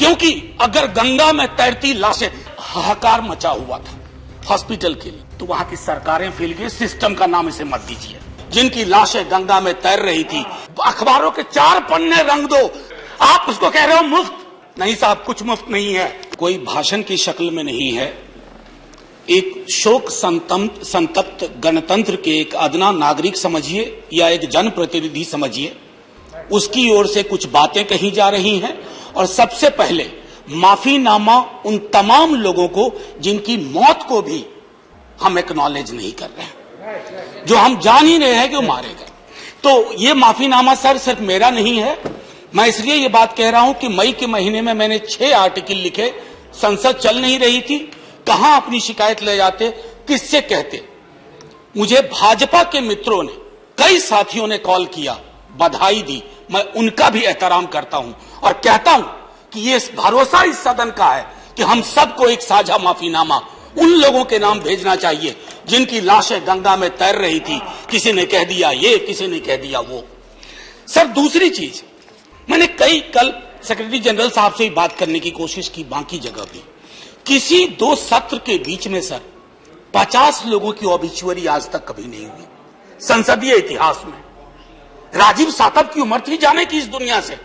क्योंकि अगर गंगा में तैरती लाशें, हाहाकार मचा हुआ था हॉस्पिटल के लिए, तो वहां की सरकारें फेल गई। सिस्टम का नाम इसे मत दीजिए। जिनकी लाशें गंगा में तैर रही थी, अखबारों के 4 पन्ने रंग दो, आप उसको कह रहे हो मुफ्त। नहीं साहब, कुछ मुफ्त नहीं है, कोई भाषण की शक्ल में नहीं है। एक शोक संतप्त गणतंत्र के एक अदना नागरिक समझिए या एक जनप्रतिनिधि समझिए, उसकी ओर से कुछ बातें कही जा रही हैं। और सबसे पहले माफीनामा उन तमाम लोगों को जिनकी मौत को भी हम एक्नॉलेज नहीं कर रहे हैं, जो हम जान ही रहे हैं कि वो मारे गए। तो ये माफीनामा सर सिर्फ मेरा नहीं है। मैं इसलिए ये बात कह रहा हूं कि मई के महीने में मैंने 6 आर्टिकल लिखे। संसद चल नहीं रही थी, कहां अपनी शिकायत ले जाते, किससे कहते। मुझे भाजपा के मित्रों ने, कई साथियों ने कॉल किया, बधाई दी, मैं उनका भी एहतराम करता हूं और कहता हूं कि ये भरोसा इस सदन का है कि हम सबको एक साझा माफीनामा उन लोगों के नाम भेजना चाहिए जिनकी लाशें गंगा में तैर रही थी। किसी ने कह दिया ये, किसी ने कह दिया वो। सर दूसरी चीज, मैंने कल सेक्रेटरी जनरल साहब से बात करने की कोशिश की, बाकी जगह भी। किसी 2 सत्र के बीच में सर 50 लोगों की ऑबिचुअरी आज तक कभी नहीं हुई संसदीय इतिहास में। राजीव सातव की उम्र थी जाने की इस दुनिया से।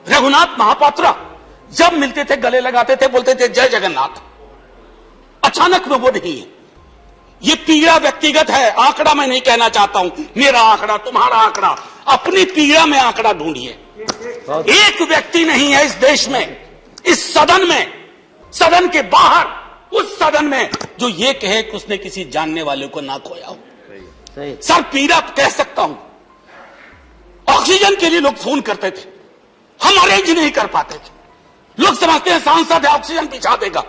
रघुनाथ महापात्रा जब मिलते थे गले लगाते थे, बोलते थे जय जगन्नाथ। अचानक में वो नहीं है। ये पीड़ा व्यक्तिगत है, आंकड़ा मैं नहीं कहना चाहता हूं, मेरा आंकड़ा, तुम्हारा आंकड़ा, अपनी पीड़ा में आंकड़ा ढूंढिए। एक व्यक्ति नहीं है इस देश में, इस सदन में, सदन के बाहर, उस सदन में जो ये कहे कि उसने किसी जानने वाले को ना खोया हो। सर पीड़ा कह सकता हूं। ऑक्सीजन के लिए लोग फोन करते थे, हम अरेंज नहीं कर पाते थे। लोग समझते हैं सांसद है, ऑक्सीजन पिछा देगा।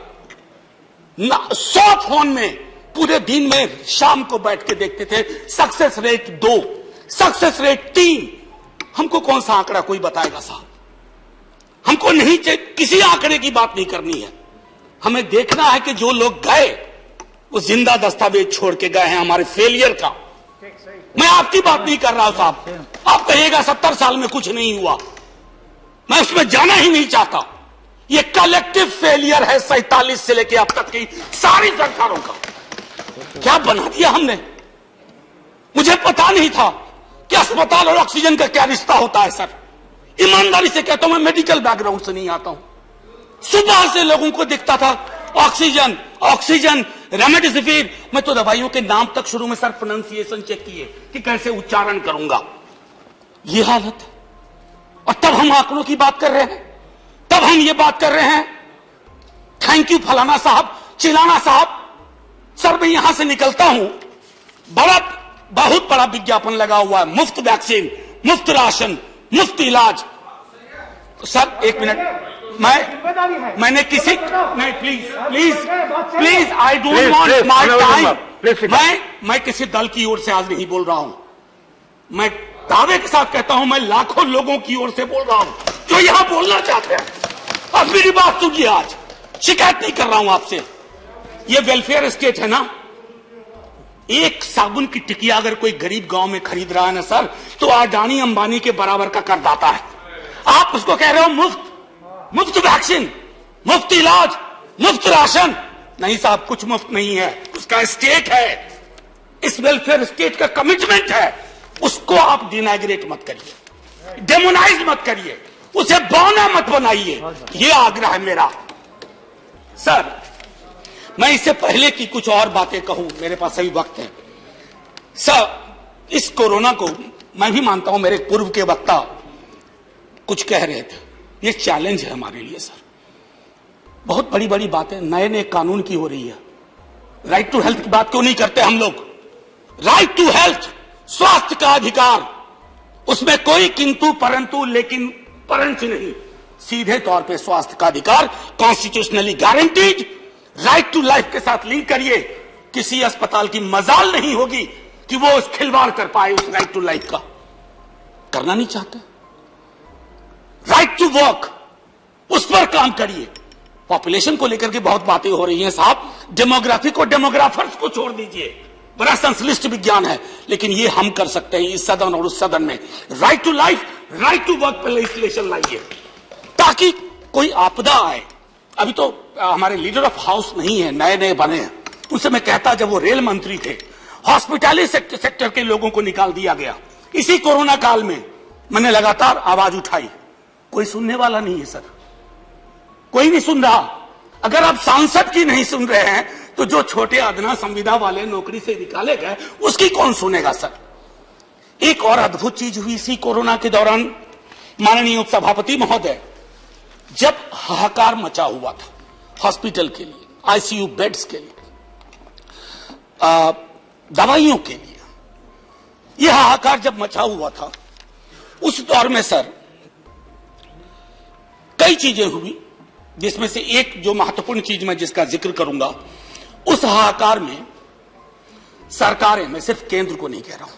100 फोन में पूरे दिन में शाम को बैठ के देखते थे, सक्सेस रेट 2, सक्सेस रेट 3। हमको कौन सा आंकड़ा कोई बताएगा साहब? हमको नहीं चाहिए, किसी आंकड़े की बात नहीं करनी है। हमें देखना है कि जो लोग गए वो जिंदा दस्तावेज छोड़ के गए हैं हमारे फेलियर का। मैं आपकी बात नहीं कर रहा हूं साहब। आप कहिएगा 70 साल में कुछ नहीं हुआ, मैं उसमें जाना ही नहीं चाहता। ये कलेक्टिव फेलियर है 47 से लेकर अब तक की सारी सरकारों का। क्या बना दिया हमने? मुझे पता नहीं था कि अस्पताल और ऑक्सीजन का क्या रिश्ता होता है सर। ईमानदारी से कहता हूं, मैं मेडिकल बैकग्राउंड से नहीं आता हूं। सुबह से लोगों को दिखता था ऑक्सीजन ऑक्सीजन, रेमडेसिविर। मैं तो दवाइयों के नाम तक शुरू में सर प्रोनाउंसिएशन चेक किए कि कैसे उच्चारण करूंगा। ये हालत है। और तब हम आंकड़ों की बात कर रहे हैं, तब हम ये बात कर रहे हैं थैंक यू फलाना साहब, चिलाना साहब। सर मैं यहां से निकलता हूं, बहुत बड़ा विज्ञापन लगा हुआ है, मुफ्त वैक्सीन, मुफ्त राशन, मुफ्त इलाज। सर एक मिनट, मैंने किसी नहीं, please I don't want my time. मैं किसी दल की ओर से आज नहीं बोल रहा हूं। मैं दावे के साथ कहता हूं, मैं लाखों लोगों की ओर से बोल रहा हूं जो यहां बोलना चाहते हैं। अब मेरी बात सुनिए, आज शिकायत नहीं कर रहा हूं आपसे। ये वेलफेयर स्टेट है ना। एक साबुन की टिकिया अगर कोई गरीब गांव में खरीद रहा है ना सर, तो अडानी अंबानी के बराबर का करदाता है। आप उसको कह रहे हो मुफ्त, मुफ्त वैक्सीन, मुफ्त इलाज, मुफ्त राशन। नहीं साहब, कुछ मुफ्त नहीं है, उसका स्टेट है। इस वेलफेयर स्टेट का कमिटमेंट है, उसको आप डिनाग्रेट मत करिए, डेमोनाइज मत करिए, उसे बौना मत बनाइए। ये आग्रह है मेरा। सर मैं इससे पहले की कुछ और बातें कहूं, मेरे पास सही वक्त है। सर इस कोरोना को मैं भी मानता हूं, मेरे पूर्व के वक्ता कुछ कह रहे थे, ये चैलेंज है हमारे लिए सर। बहुत बड़ी बड़ी बातें नए नए कानून की हो रही है। राइट टू हेल्थ की बात क्यों नहीं करते हम लोग? राइट टू हेल्थ, स्वास्थ्य का अधिकार, उसमें कोई किंतु परंतु लेकिन परंच नहीं। सीधे तौर पे स्वास्थ्य का अधिकार constitutionally guaranteed, right to life के साथ लिंक करिए। किसी अस्पताल की मजाल नहीं होगी कि वो उस खिलवाड़ कर पाए उस राइट टू लाइफ का। करना नहीं चाहते। राइट टू वर्क, उस पर काम करिए। पॉपुलेशन को लेकर के बहुत बातें हो रही हैं साहब, डेमोग्राफी को डेमोग्राफर्स को छोड़ दीजिए, बड़ा संश्लिष्ट विज्ञान है, लेकिन ये हम कर सकते हैं इस सदन और उस सदन में। Right to life, right to work पर लेजिस्लेशन लाइए, ताकि कोई आपदा आए, अभी तो हमारे लीडर ऑफ हाउस नहीं है, नए नए बने हैं, उनसे मैं कहता जब वो रेल मंत्री थे, हॉस्पिटैलिटी सेक्टर के लोगों को निकाल दिया गया। इसी कोरोना काल में मैंने लगातार आवाज उठाई, कोई सुनने वाला नहीं है सर, कोई नहीं सुन रहा। अगर आप सांसद की नहीं सुन रहे हैं तो जो छोटे अदना संविदा वाले नौकरी से निकाले गए उसकी कौन सुनेगा सर। एक और अद्भुत चीज हुई इसी कोरोना के दौरान, माननीय उपसभापति महोदय, जब हाहाकार मचा हुआ था हॉस्पिटल के लिए, आईसीयू बेड्स के लिए, दवाइयों के लिए, यह हाहाकार जब मचा हुआ था उस दौर में सर कई चीजें हुई, जिसमें से एक जो महत्वपूर्ण चीज मैं जिसका जिक्र करूंगा, उस हाहाकार में सरकारें, मैं सिर्फ केंद्र को नहीं कह रहा हूं,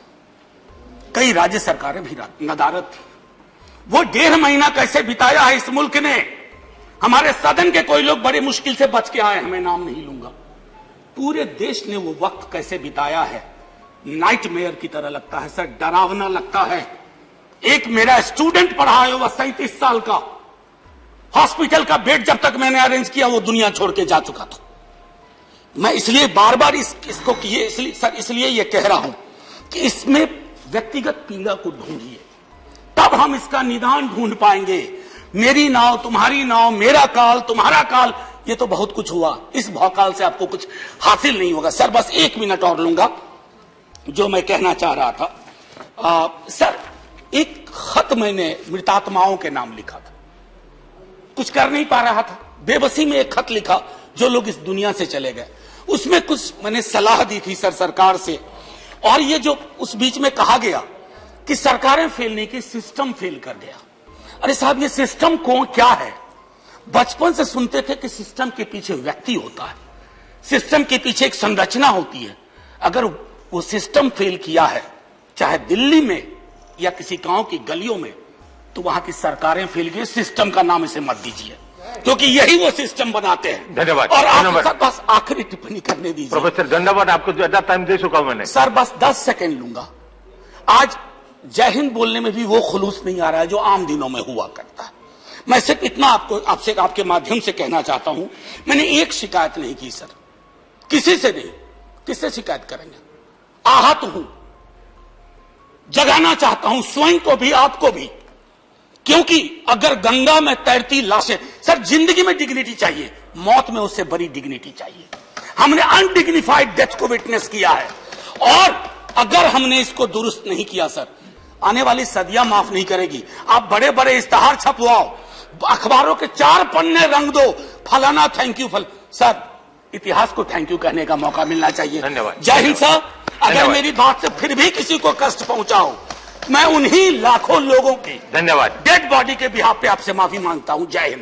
कई राज्य सरकारें भी नदारद थी। वो 1.5 महीना कैसे बिताया है इस मुल्क ने, हमारे सदन के कोई लोग बड़े मुश्किल से बच के आए हैं, मैं नाम नहीं लूंगा, पूरे देश ने वो वक्त कैसे बिताया है, नाइटमेयर की तरह लगता है सर, डरावना लगता है। एक मेरा स्टूडेंट पढ़ा है, वह 37 साल का, हॉस्पिटल का बेड जब तक मैंने अरेंज किया वो दुनिया छोड़ के जा चुका था। मैं इसलिए बार बार इसको इसलिए ये कह रहा हूं कि इसमें व्यक्तिगत पीड़ा को ढूंढिए, तब हम इसका निदान ढूंढ पाएंगे। मेरी नाव तुम्हारी नाव, मेरा काल तुम्हारा काल, ये तो बहुत कुछ हुआ, इस भौकाल से आपको कुछ हासिल नहीं होगा। सर बस 1 मिनट और लूंगा, जो मैं कहना चाह रहा था। सर एक खत मैंने मृतात्माओं के नाम लिखा था, कुछ कर नहीं पा रहा था, बेबसी में एक खत लिखा, जो लोग इस दुनिया से चले गए, उसमें कुछ मैंने सलाह दी थी सर सरकार से। और ये जो उस बीच में कहा गया कि सरकारें फेल नहीं की, सिस्टम फेल कर गया। अरे साहब ये सिस्टम कौन क्या है? बचपन से सुनते थे कि सिस्टम के पीछे व्यक्ति होता है, सिस्टम के पीछे एक संरचना होती है। अगर वो सिस्टम फेल किया है, चाहे दिल्ली में या किसी गांव की गलियों में, तो वहां की सरकारें फेल गई, सिस्टम का नाम इसे मत दीजिए, क्योंकि यही वो सिस्टम बनाते हैं। धन्यवाद। और आप बस आखिरी टिप्पणी करने दीजिए। प्रोफेसर धन्यवाद, आपको ज्यादा टाइम दे चुका हूं मैंने। सर बस 10 सेकंड लूंगा। आज जय हिंद बोलने में भी वो खुलूस नहीं आ रहा है जो आम दिनों में हुआ करता है। मैं सिर्फ इतना आपसे आपके माध्यम से कहना चाहता हूं, मैंने एक शिकायत नहीं की सर, किसी से नहीं। किससे शिकायत करेंगे? आहत हूं, जगाना चाहता हूं स्वयं को भी आपको भी, क्योंकि अगर गंगा में तैरती लाशें, सर जिंदगी में डिग्निटी चाहिए, मौत में उससे बड़ी डिग्निटी चाहिए। हमने अनडिग्निफाइड डेथ को विटनेस किया है, और अगर हमने इसको दुरुस्त नहीं किया सर, आने वाली सदियां माफ नहीं करेगी। आप बड़े बड़े इश्तहार छपवाओ, अखबारों के 4 पन्ने रंग दो, फलाना थैंक यू सर इतिहास को थैंक यू कहने का मौका मिलना चाहिए। धन्यवाद। जय हिंद सर। अगर मेरी बात से फिर भी किसी को कष्ट पहुंचाओ, मैं उन्हीं लाखों लोगों की धन्यवाद डेड बॉडी के बिहाफ पे आपसे माफी मांगता हूं। जय हिंद।